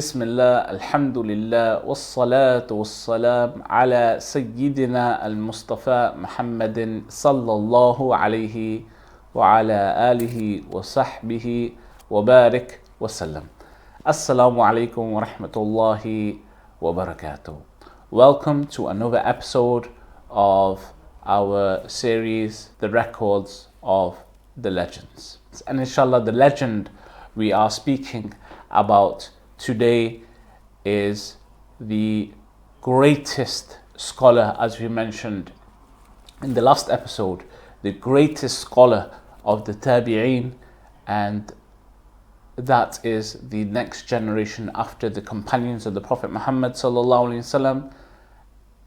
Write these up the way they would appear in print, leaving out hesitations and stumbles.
بسم الله الحمد لله والصلاة والسلام على سيدنا المصطفى محمد صلى الله عليه وعلى آله وصحبه وبارك وسلم. Assalamu alaikum wa rahmatullahi wa barakatuh. Welcome to another episode of our series, The Records of the Legends. And inshallah, the legend we are speaking about today is the greatest scholar, as we mentioned in the last episode, the greatest scholar of the Tabi'een, and that is the next generation after the companions of the Prophet Muhammad sallallahu alaihi wasallam.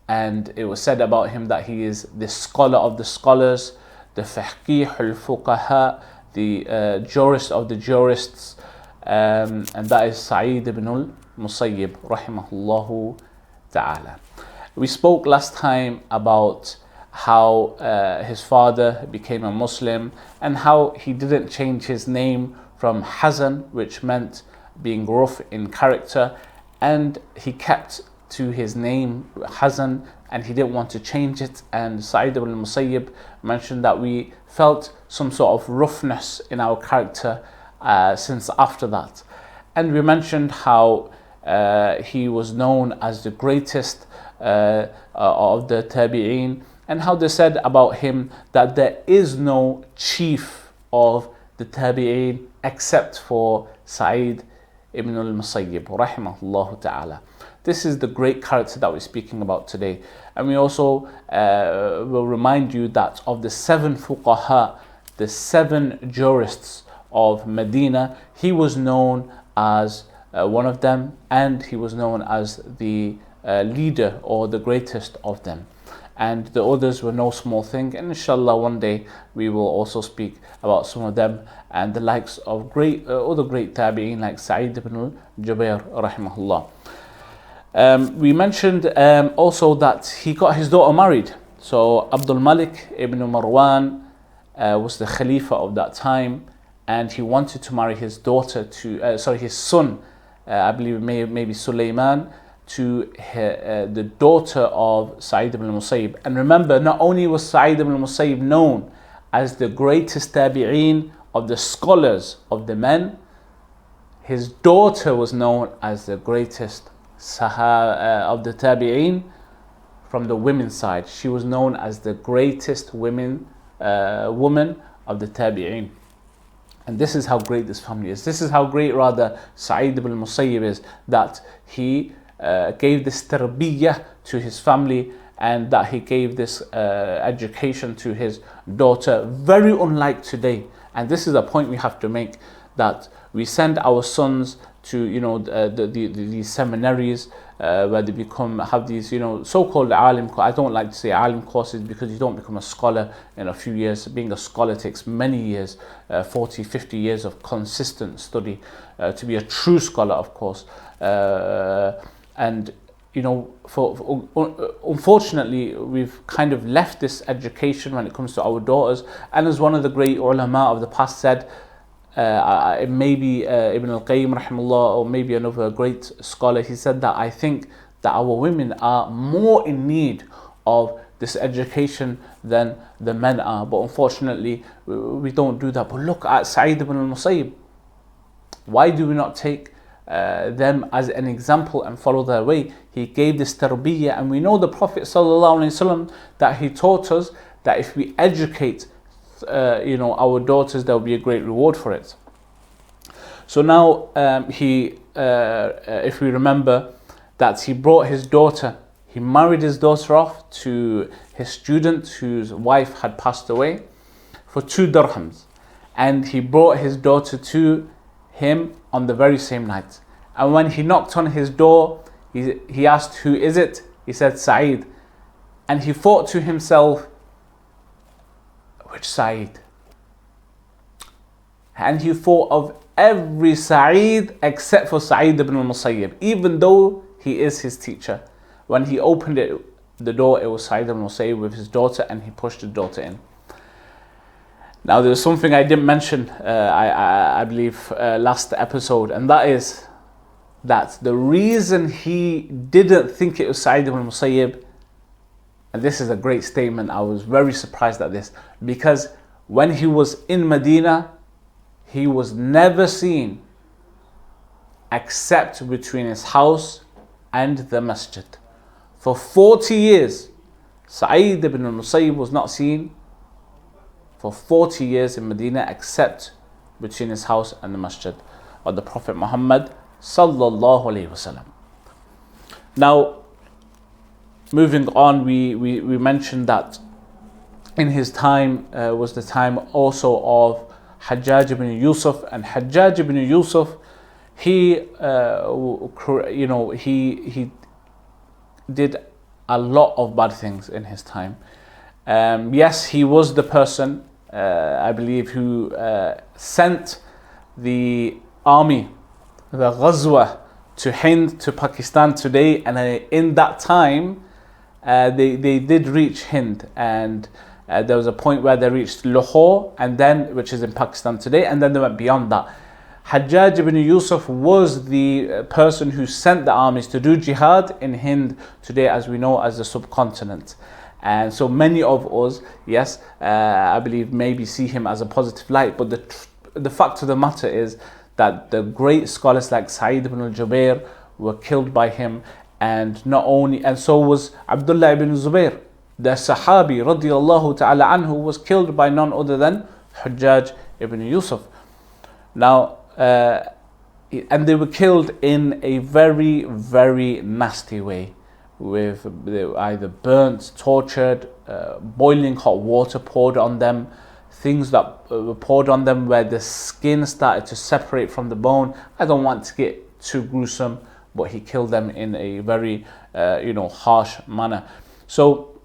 And it was said about him that he is the scholar of the scholars, the faqih al-fuqaha, the jurist of the jurists, and that is Sa'id ibn al-Musayyib rahimahullahu ta'ala. We spoke last time about how his father became a Muslim and how he didn't change his name from Hazan, which meant being rough in character, and he kept to his name Hazan and he didn't want to change it. And Sa'id ibn al-Musayyib mentioned that we felt some sort of roughness in our character since after that. And we mentioned how he was known as the greatest of the Tabi'een, and how they said about him that there is no chief of the Tabi'een except for Sa'id ibn al-Musayyib rahimahullah ta'ala. This is the great character that we're speaking about today. And we also will remind you that of the 7 fuqaha, the 7 jurists of Medina, he was known as one of them, and he was known as the leader or the greatest of them. And the others were no small thing, and inshallah one day we will also speak about some of them and the likes of other great tabi'een like Sa'id ibn al-Jubayr rahimahullah. We mentioned also that he got his daughter married. So Abdul Malik ibn Marwan was the Khalifa of that time, and he wanted to marry his daughter to his son, I believe maybe Sulaiman, to the daughter of Sa'id ibn al-Musayyib. And remember, not only was Sa'id ibn al-Musayyib known as the greatest tabi'een of the scholars of the men, his daughter was known as the greatest of the tabi'een from the women's side. She was known as the greatest woman of the tabi'een. And this is how great this family is. This is how great rather Sa'id ibn al-Musayyib is, that he gave this tarbiyah to his family, and that he gave this education to his daughter, very unlike today. And this is a point we have to make, that we send our sons to these seminaries where they have these so-called alim. I don't like to say alim courses, because you don't become a scholar in a few years. Being a scholar takes many years, 40, 50 years of consistent study to be a true scholar, of course. And unfortunately, we've kind of left this education when it comes to our daughters. And as one of the great ulama of the past said, maybe Ibn al-Qayyim rahimahullah, or maybe another great scholar, he said that I think that our women are more in need of this education than the men are. But unfortunately, we don't do that. But look at Sa'id ibn al-Musayyib. Why do we not take them as an example and follow their way? He gave this tarbiyah, and we know the Prophet sallallahu alaihi wasallam, that he taught us that if we educate our daughters, there will be a great reward for it. So now if we remember that he brought his daughter, he married his daughter off to his student whose wife had passed away for 2 dirhams, and he brought his daughter to him on the very same night. And when he knocked on his door, he asked, "Who is it?" He said, "Sa'id." And he thought to himself, which Sa'id? And he thought of every Sa'id except for Sa'id ibn al-Musayyib, even though he is his teacher. When he opened the door, it was Sa'id ibn al-Musayyib with his daughter, and he pushed the daughter in. Now, there's something I didn't mention, I believe, last episode, and that is that the reason he didn't think it was Sa'id ibn al-Musayyib, and this is a great statement, I was very surprised at this, because when he was in Medina, he was never seen except between his house and the masjid. For 40 years, Sa'id ibn al-Musayyib was not seen for 40 years in Medina except between his house and the masjid of the Prophet Muhammad sallallahu alaihi wasallam. Now, moving on, we mentioned that in his time was the time also of Hajjaj ibn Yusuf, and Hajjaj ibn Yusuf, he did a lot of bad things in his time. Yes, he was the person, I believe, who sent the army, the Ghazwa, to Hind, to Pakistan today, and in that time they did reach Hind, and there was a point where they reached Lahore, and then, which is in Pakistan today, and then they went beyond that. Hajjaj ibn Yusuf was the person who sent the armies to do jihad in Hind today, as we know as the subcontinent. And so many of us, yes, I believe maybe see him as a positive light, but the fact of the matter is that the great scholars like Sa'id ibn al-Jubair were killed by him, and so was Abdullah ibn Zubair, the Sahabi radiyallahu ta'ala anhu, was killed by none other than Hajjaj ibn Yusuf. Now, and they were killed in a very, very nasty way. They were either burnt, tortured, boiling hot water poured on them, things that were poured on them where the skin started to separate from the bone. I don't want to get too gruesome, but he killed them in a very harsh manner. So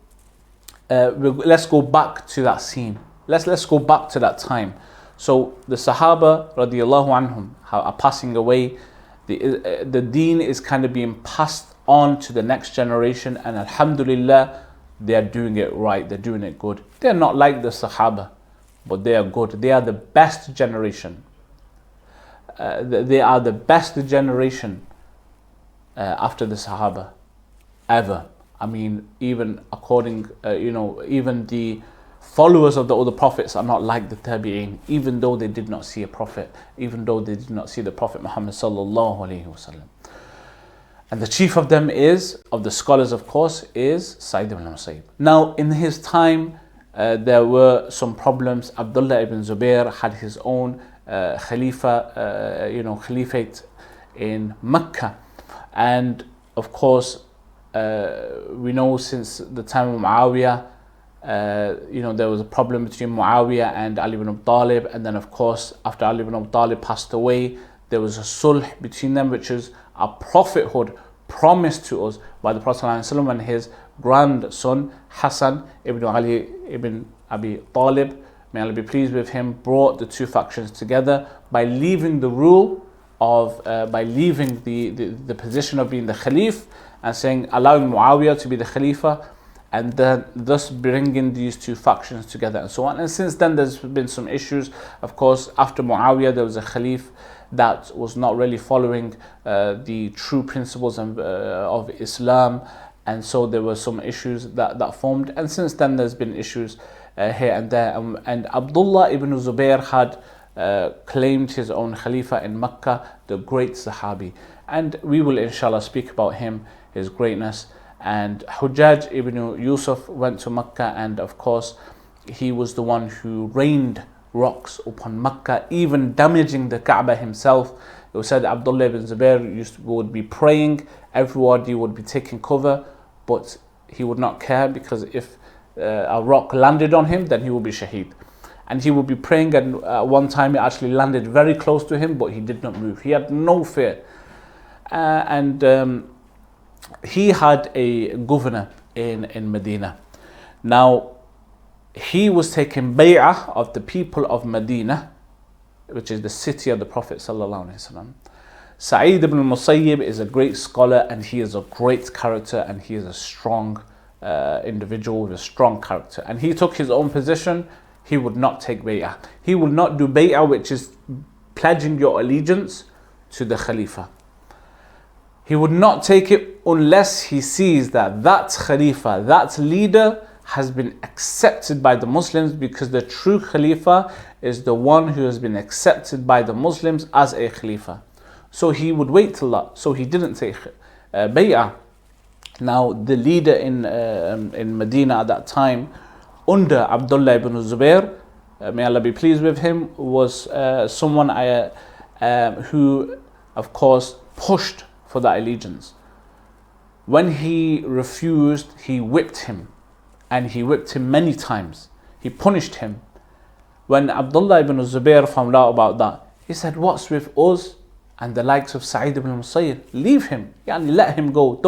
let's go back to that scene. Let's go back to that time. So the Sahaba radiyallahu anhum are passing away. The deen is kind of being passed on to the next generation, and alhamdulillah, they are doing it right, they're doing it good. They're not like the Sahaba, but they are good. They are the best generation. They are the best generation after the Sahaba ever. I mean, even according, even the followers of the other prophets are not like the Tabi'een, even though they did not see a prophet, even though they did not see the Prophet Muhammad sallallahu alaihi wasallam. And the chief of them of the scholars of course, is Sa'id ibn al-Musayyib. Now, in his time, there were some problems. Abdullah ibn Zubair had his own caliphate in Mecca. And of course, we know since the time of Muawiyah, there was a problem between Muawiyah and Ali ibn Abi Talib, and then of course after Ali ibn Abi Talib passed away, there was a sulh between them, which is a prophethood promised to us by the Prophet ﷺ and his grandson Hassan ibn Ali ibn Abi Talib, may Allah be pleased with him, brought the two factions together by leaving the rule of by leaving the position of being the Khalif and allowing Muawiyah to be the Khalifa, and then thus bringing these two factions together and so on. And since then there's been some issues. Of course, after Muawiyah there was a Khalif that was not really following the true principles of Islam, and so there were some issues that formed, and since then there's been issues here and there, and Abdullah ibn Zubair had claimed his own Khalifa in Mecca, the great Sahabi, and we will inshallah speak about him, his greatness. And Hujjaj ibn Yusuf went to Mecca, and of course he was the one who rained rocks upon Mecca, even damaging the Kaaba himself. It was said Abdullah ibn Zubair would be praying, everybody would be taking cover, but he would not care, because if a rock landed on him, then he would be shaheed. And he would be praying, and one time it actually landed very close to him, but he did not move. He had no fear. He had a governor in Medina. Now, he was taking bay'ah of the people of Medina, which is the city of the Prophet ﷺ. Sa'id ibn al-Musayyib is a great scholar, and he is a great character, and he is a strong individual with a strong character. And he took his own position. He would not take bay'ah. He would not do bay'ah, which is pledging your allegiance to the Khalifa. He would not take it unless he sees that that Khalifa, that leader has been accepted by the Muslims, because the true Khalifa is the one who has been accepted by the Muslims as a Khalifa. So he would wait till that. So he didn't take bay'ah. Now the leader in Medina at that time, under Abdullah ibn Zubair, may Allah be pleased with him, was someone who, of course, pushed for that allegiance. When he refused, he whipped him, and he whipped him many times. He punished him. When Abdullah ibn Zubair found out about that, he said, "What's with us and the likes of Sa'id ibn al-Musayyib? Leave him, let him go.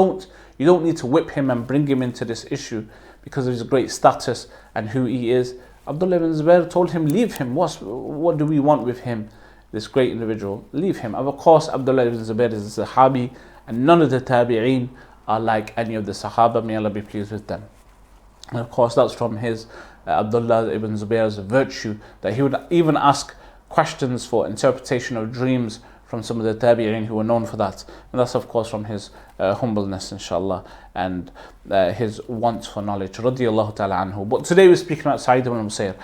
You don't need to whip him and bring him into this issue because of his great status and who he is." Abdullah ibn Zubair told him, "Leave him. What do we want with him? This great individual, leave him." And of course, Abdullah ibn Zubair is a Sahabi, and none of the Tabi'een are like any of the Sahaba. May Allah be pleased with them. And of course, that's from his Abdullah ibn Zubair's virtue, that he would even ask questions for interpretation of dreams from some of the Tabi'een who were known for that. And that's of course from his humbleness, inshallah, and his want for knowledge, radiyallahu ta'ala anhu. But today we're speaking about Sa'id ibn al-Musayyib.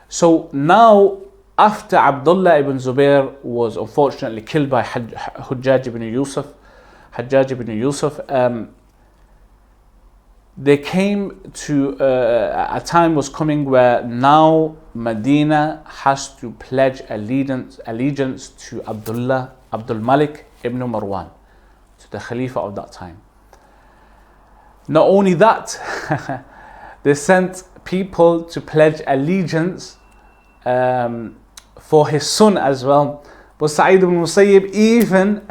So now, after Abdullah ibn Zubair was unfortunately killed by Hajjaj ibn Yusuf, they came to a time was coming where now Medina has to pledge allegiance to Abdul Malik ibn Marwan, to the Khalifa of that time. Not only that, they sent people to pledge allegiance for his son as well. But Sa'id ibn Musayyib even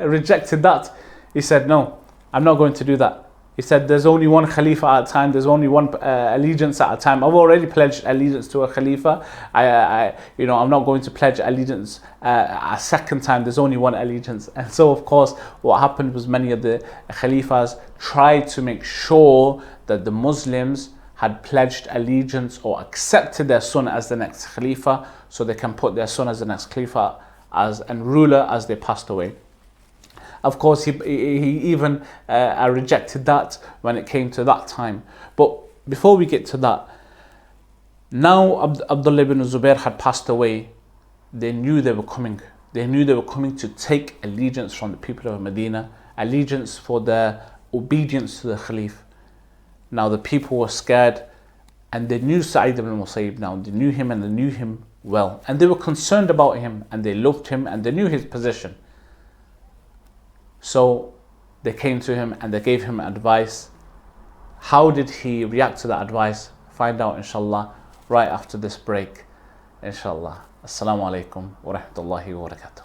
rejected that. He said, "No, I'm not going to do that." He said, "There's only one Khalifa at a time. There's only one allegiance at a time. I've already pledged allegiance to a Khalifa. I'm not going to pledge allegiance a second time. There's only one allegiance." And so, of course, what happened was many of the Khalifas tried to make sure that the Muslims had pledged allegiance or accepted their son as the next Khalifa, so they can put their son as the next Khalifa and ruler as they passed away. Of course, he even rejected that when it came to that time. But before we get to that, now Abdullah ibn Zubair had passed away. They knew they were coming. They knew they were coming to take allegiance from the people of Medina, allegiance for their obedience to the Khalif. Now the people were scared, and they knew Sa'id ibn Musayyib now. They knew him, and they knew him well. And they were concerned about him, and they loved him, and they knew his position. So they came to him and they gave him advice. How did he react to that advice? Find out, inshallah, right after this break, inshallah. Assalamu alaikum wa rahmatullahi wa barakatuh.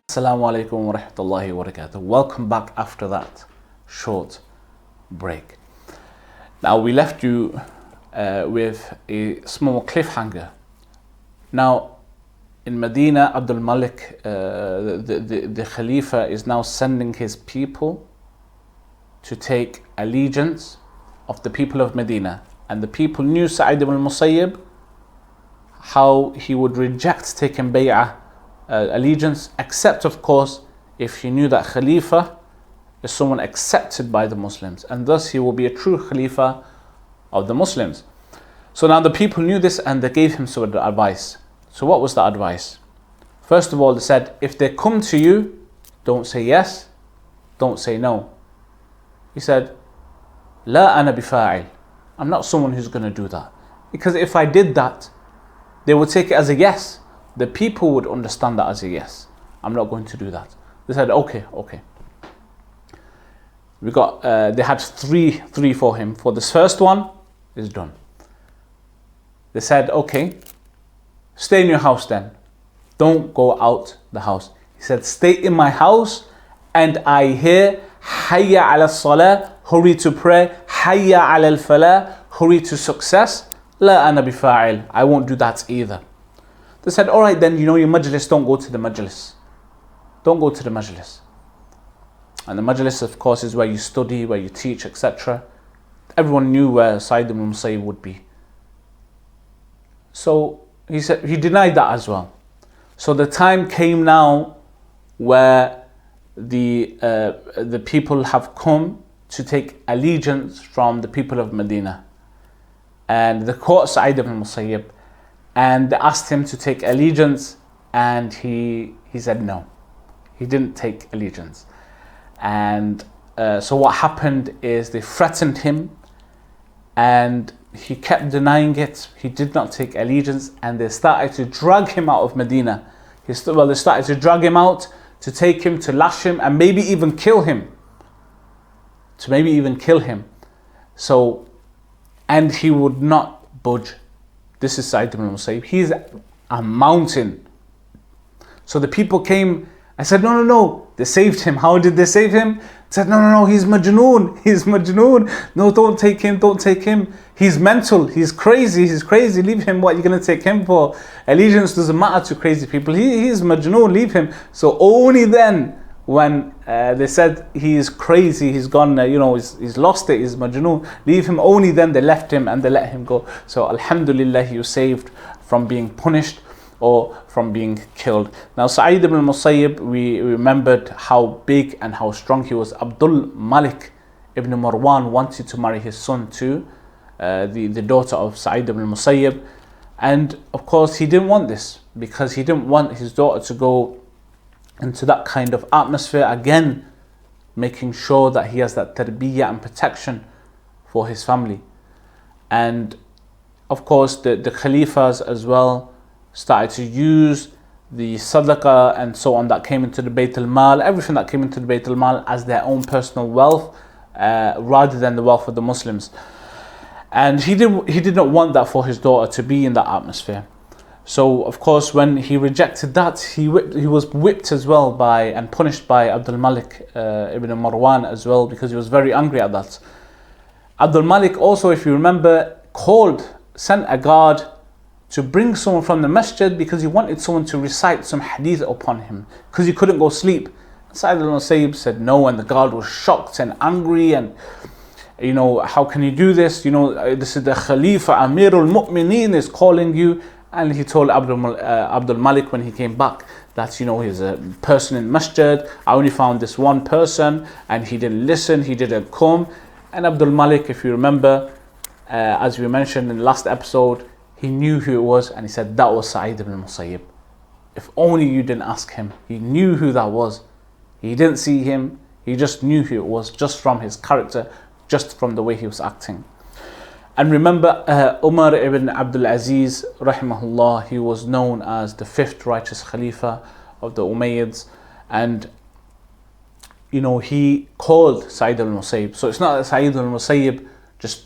Assalamu alaikum wa rahmatullahi wa barakatuh. Welcome back after that short break. Now we left you with a small cliffhanger. Now in Medina, Abdul Malik, the Khalifa, is now sending his people to take allegiance of the people of Medina. And the people knew Sa'id ibn al-Musayyib, how he would reject taking bay'ah, allegiance, except of course if he knew that Khalifa is someone accepted by the Muslims, and thus he will be a true Khalifa of the Muslims. So now the people knew this, and they gave him some advice. So what was the advice? First of all, they said, if they come to you, don't say yes, don't say no. He said, La ana bifa'il. I'm not someone who's going to do that, because if I did that, they would take it as a yes. The people would understand that as a yes. I'm not going to do that. They said, okay. We got, they had three for him. For this first one, is done. They said, okay, stay in your house then. Don't go out the house. He said, stay in my house and I hear Hayya ala salah, hurry to pray, Hayya ala al-falah, hurry to success. La ana bifa'il, I won't do that either. They said, all right then, you know your majlis, don't go to the majlis. Don't go to the majlis. And the majlis, of course, is where you study, where you teach, etc. Everyone knew where Sa'id ibn Musayyib would be. So he said he denied that as well. So the time came now where the people have come to take allegiance from the people of Medina. And they caught Sa'id ibn Musayyib and they asked him to take allegiance, and he said no. He didn't take allegiance. And so what happened is they threatened him, and he kept denying it. He did not take allegiance, and they started to drag him out of Medina. They started to drag him out, to take him, to lash him, and maybe even kill him. So, and he would not budge. This is Sa'id ibn Musayyib. He's a mountain. So the people came. I said, no. They saved him. How did they save him? They said, no, he's Majnoon. No, don't take him. He's mental. He's crazy. Leave him. What are you going to take him for? Allegiance doesn't matter to crazy people. He's Majnoon. Leave him. So only then, when they said he is crazy, he's gone, he's lost it, he's Majnoon, leave him, only then they left him and they let him go. So alhamdulillah, he was saved from being punished or from being killed. Now Sa'id ibn Musayyib, we remembered how big and how strong he was. Abdul Malik ibn Marwan wanted to marry his son to the daughter of Sa'id ibn Musayyib, and of course he didn't want this, because he didn't want his daughter to go into that kind of atmosphere, again making sure that he has that tarbiyah and protection for his family. And of course the Khalifas as well started to use the sadaqah and so on that came into the Bayt al-Mal, everything that came into the Bayt al-Mal, as their own personal wealth rather than the wealth of the Muslims. And he did not want that for his daughter to be in that atmosphere. So of course when he rejected that, he was whipped as well and punished by Abdul Malik ibn Marwan as well, because he was very angry at that. Abdul Malik also, if you remember, sent a guard to bring someone from the masjid, because he wanted someone to recite some hadith upon him, because he couldn't go sleep. Sa'id al-Musayyib said no, and the guard was shocked and angry, and how can you do this? This is the Khalifa, Amirul Mu'mineen is calling you. And he told Abdul Malik when he came back that he's a person in masjid. I only found this one person, and he didn't listen, he didn't come. And Abdul Malik, if you remember, as we mentioned in the last episode, he knew who it was, and he said that was Sa'id ibn Musayyib. If only you didn't ask him. He knew who that was. He didn't see him, he just knew who it was, just from his character, just from the way he was acting. And remember, Umar ibn Abdul Aziz, rahimahullah, he was known as the 5th righteous Khalifa of the Umayyads, and he called Sa'id al-Musayyib. So it's not that Sa'id al-Musayyib just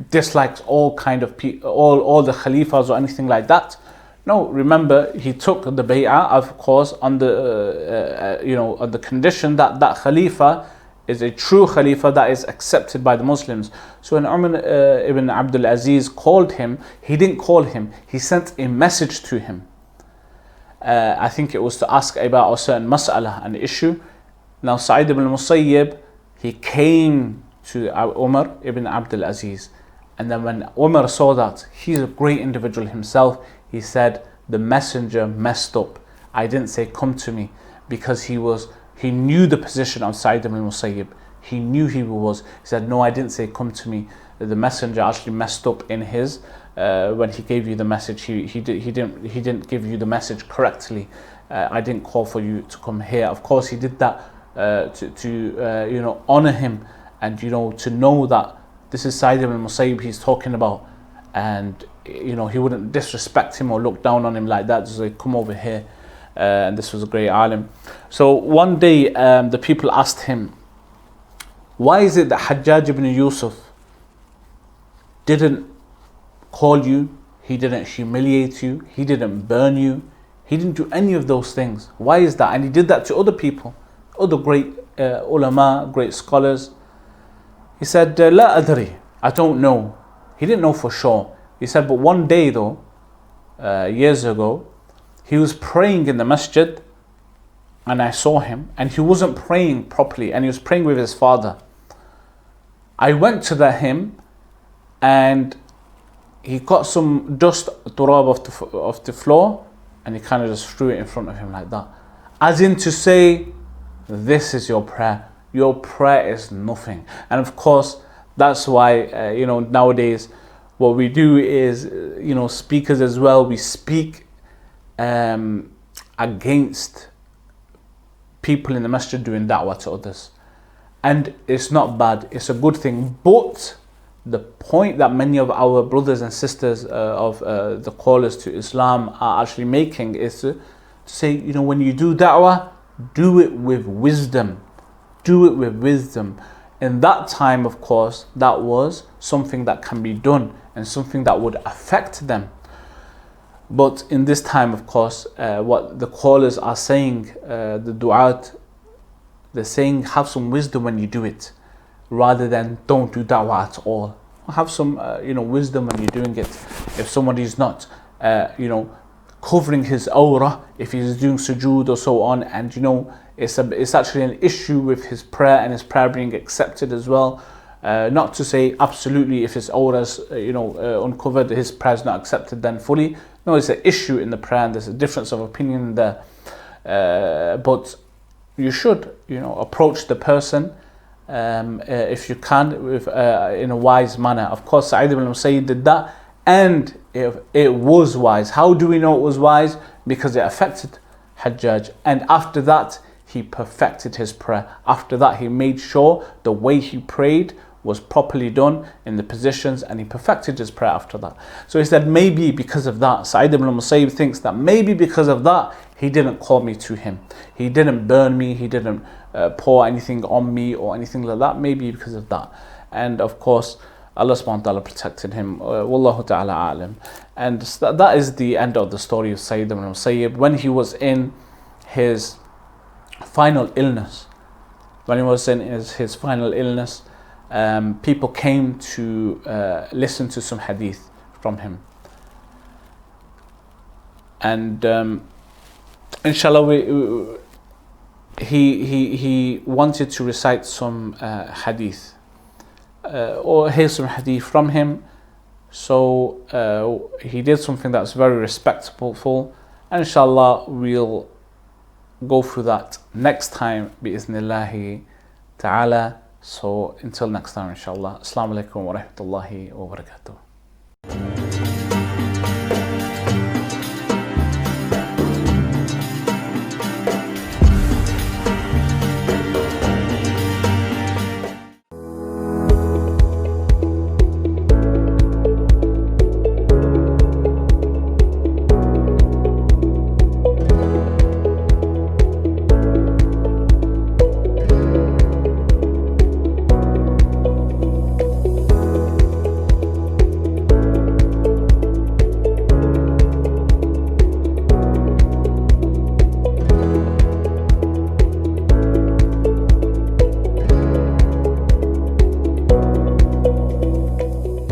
dislikes all kind of people, all the Khalifas or anything like that. No, remember, he took the bay'ah, of course, on the condition that that Khalifa is a true Khalifa that is accepted by the Muslims. So when Umar ibn Abdul Aziz called him, he didn't call him, he sent a message to him. I think it was to ask about a certain mas'ala, an issue. Now Sa'id ibn Musayyib, he came to Umar ibn Abdul Aziz, and then when Umar saw that he's a great individual himself, he said, the messenger messed up. I didn't say come to me, because he knew the position of Sa'id ibn Musayyib. He knew who he was. He said, no, I didn't say come to me. The messenger actually messed up in his when he gave you the message. He didn't give you the message correctly. I didn't call for you to come here. Of course, he did that to honor him, and to know that this is Sa'id ibn Musayyib he's talking about, and he wouldn't disrespect him or look down on him like that. Just like, come over here. And this was a great alim. So one day the people asked him, Why is it that Hajjaj ibn Yusuf didn't call you, he didn't humiliate you, he didn't burn you, he didn't do any of those things? Why is that? And he did that to other people, other great ulama, great scholars. He said, La adri, I don't know. He didn't know for sure. He said, but one day though, years ago, he was praying in the masjid and I saw him, and he wasn't praying properly, and he was praying with his father. I went to him and he got some dust, turab off the floor, and he kind of just threw it in front of him like that. As in to say, this is your prayer. Your prayer is nothing. And of course, that's why, nowadays, what we do is, speakers as well, we speak against people in the masjid doing da'wah to others. And it's not bad, it's a good thing. But the point that many of our brothers and sisters of the callers to Islam are actually making is to say, when you do da'wah, do it with wisdom. Do it with wisdom. In that time, of course, that was something that can be done and something that would affect them. But in this time, of course, what the callers are saying, the du'at, they're saying have some wisdom when you do it, rather than don't do da'wah at all. Have some, wisdom when you're doing it. If somebody's not, covering his aura, if he's doing sujood or so on, and it's actually an issue with his prayer and his prayer being accepted as well. Not to say absolutely if his aura's uncovered, his prayer's not accepted then fully. No, it's an issue in the prayer, and there's a difference of opinion there. But you should, approach the person if you can with in a wise manner. Of course, Sa'id ibn al-Musayyib did that, and it was wise. How do we know it was wise? Because it affected Hajjaj, and after that he perfected his prayer. After that he made sure the way he prayed was properly done in the positions, and he perfected his prayer after that. So he said, maybe because of that, Sa'id ibn al-Musayyib thinks that maybe because of that, he didn't call me to him. He didn't burn me, he didn't pour anything on me or anything like that, maybe because of that. And of course, Allah subhanahu wa ta'ala protected him. Wallahu ta'ala a'lam. And that is the end of the story of Sa'id ibn al-Musayyib. When he was in his final illness, people came to listen to some hadith from him, and inshallah he wanted to recite some hadith or hear some hadith from him. So he did something that's very respectful, and inshallah we'll go through that next time bi'iznillahi ta'ala. So until next time, inshallah. Assalamu alaikum wa rahmatullahi wa barakatuh.